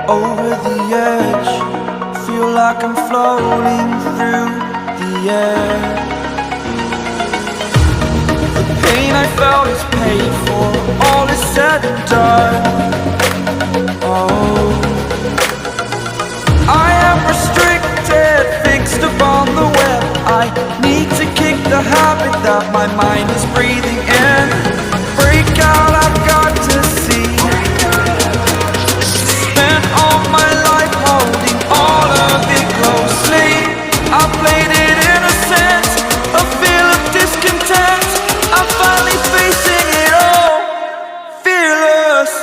over the edge. Feel like I'm floating through the air. The pain I felt is paid for, all is said and done. Oh, I am restricted, fixed upon the web. I need to kick the habit that my mind is breathing in. Break out, I've got to see. Spent all my life holding all of it closely. I played it innocent, a feel of discontent. I'm finally facing it all, fearless.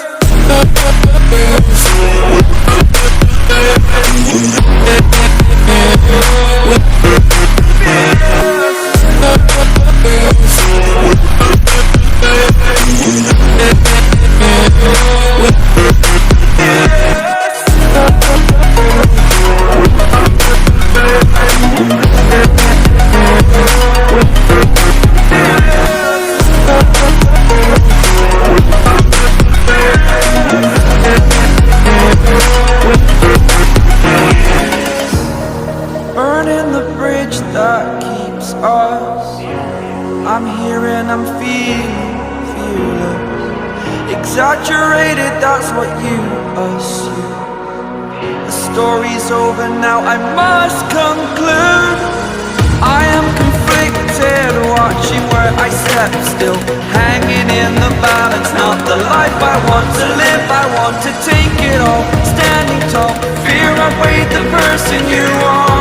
Burning the bridge that keeps us. I'm here and I'm feeling fearless. Exaggerated, that's what you assume. The story's over now, I must conclude. I am conflicted, watching where I step still, hanging in the balance. Not the life I want to live, I want to take it all. Standing tall, fear outweighed the person you are.